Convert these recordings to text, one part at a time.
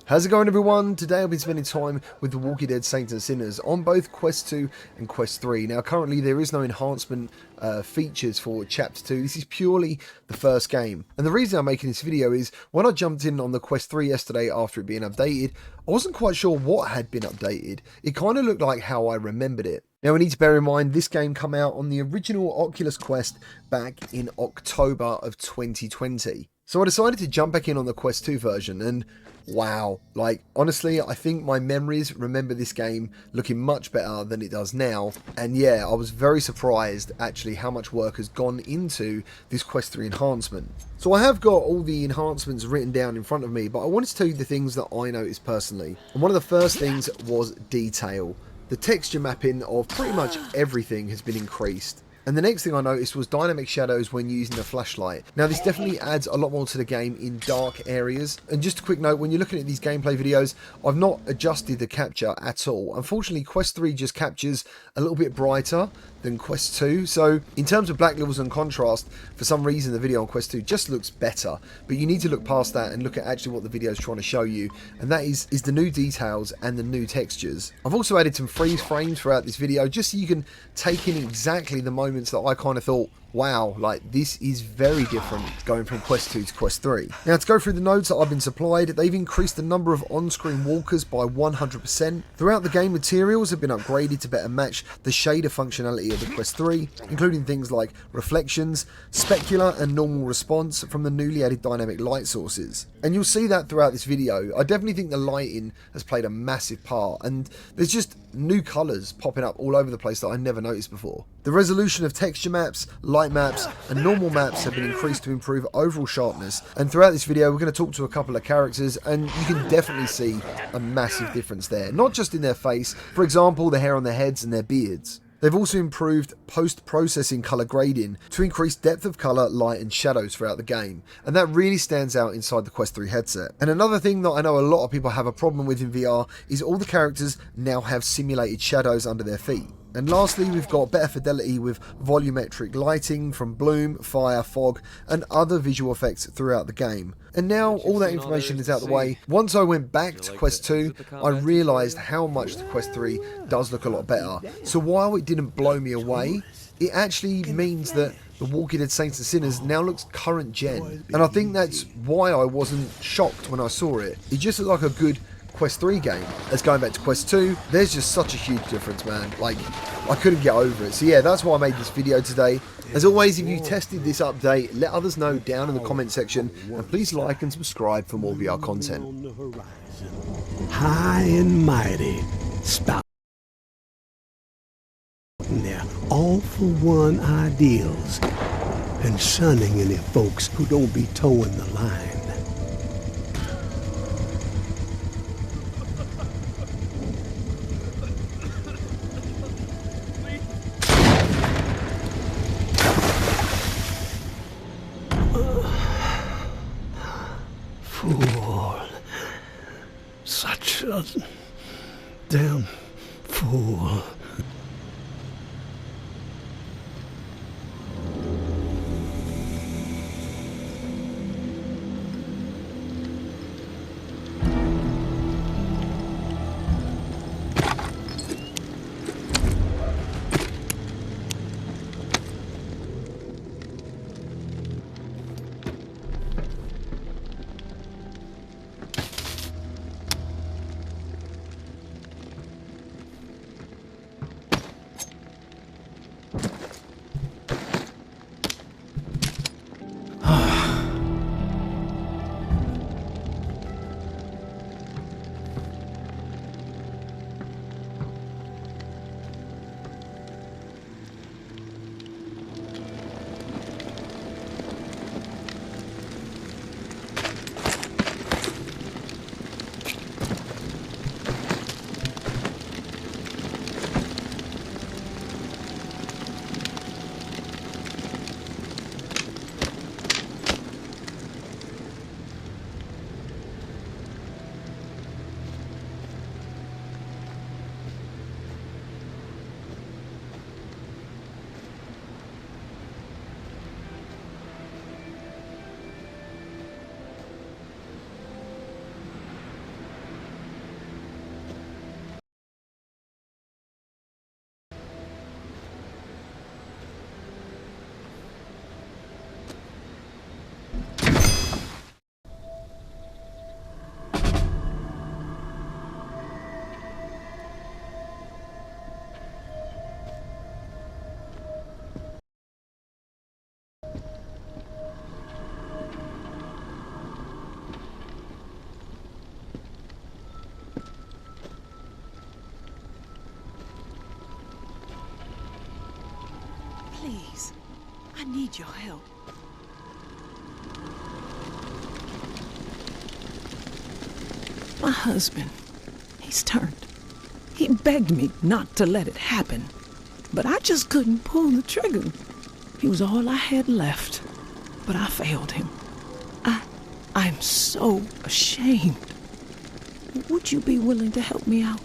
How's it going, everyone? Today I'll be spending time with The Walking Dead Saints and Sinners on both Quest 2 and Quest 3. Now currently there is no enhancement features for Chapter 2. This is purely the first game. And the reason I'm making this video is when I jumped in on the Quest 3 yesterday after it being updated, I wasn't quite sure what had been updated. It kind of looked like how I remembered it. Now we need to bear in mind this game came out on the original Oculus Quest back in October of 2020. So I decided to jump back in on the Quest 2 version and wow, like honestly I think my memories remember this game looking much better than it does now, and yeah, I was very surprised actually how much work has gone into this Quest 3 enhancement. So I have got all the enhancements written down in front of me, but I wanted to tell you the things that I noticed personally. And one of the first things was detail. The texture mapping of pretty much everything has been increased. And the next thing I noticed was dynamic shadows when using a flashlight. Now this definitely adds a lot more to the game in dark areas. And just a quick note, when you're looking at these gameplay videos, I've not adjusted the capture at all. Unfortunately, Quest 3 just captures a little bit brighter than Quest 2. So in terms of black levels and contrast, for some reason the video on Quest 2 just looks better. But you need to look past that and look at actually what the video is trying to show you. And that is the new details and the new textures. I've also added some freeze frames throughout this video just so you can take in exactly the moments that I kind of thought, wow, like this is very different going from Quest 2 to Quest 3. Now to go through the nodes that I've been supplied, they've increased the number of on-screen walkers by 100%. Throughout the game, materials have been upgraded to better match the shader functionality of the Quest 3, including things like reflections, specular and normal response from the newly added dynamic light sources. And you'll see that throughout this video. I definitely think the lighting has played a massive part, and there's just new colours popping up all over the place that I never noticed before. The resolution of texture maps, light maps and normal maps have been increased to improve overall sharpness, and throughout this video we're going to talk to a couple of characters and you can definitely see a massive difference there, not just in their face, for example the hair on their heads and their beards. They've also improved post-processing colour grading to increase depth of colour, light and shadows throughout the game, and that really stands out inside the Quest 3 headset. And another thing that I know a lot of people have a problem with in VR is all the characters now have simulated shadows under their feet. And lastly, we've got better fidelity with volumetric lighting from bloom, fire, fog and other visual effects throughout the game. And now all that information is out the way. Once I went back to Quest 2, I realised how much the Quest 3 does look a lot better. So while it didn't blow me away, it actually means that The Walking Dead Saints and Sinners now looks current gen. And I think that's why I wasn't shocked when I saw it. It just looked like a good Quest 3 game. As going back to Quest 2, there's just such a huge difference, man. Like, I couldn't get over it. So yeah, that's why I made this video today. As always, if you tested this update, let others know down in the comment section, and please like and subscribe for more VR content. High and mighty, spouting their all-for-one ideals and shunning any folks who don't be towing the line. Fool. Such a damn fool. need your help. My husband, he's turned. He begged me not to let it happen, but I just couldn't pull the trigger. He was all I had left, but I failed him. I'm so ashamed. Would you be willing to help me out?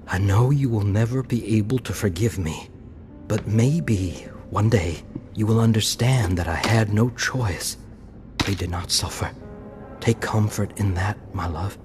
I know you will never be able to forgive me, but maybe one day you will understand that I had no choice. They did not suffer. Take comfort in that, my love.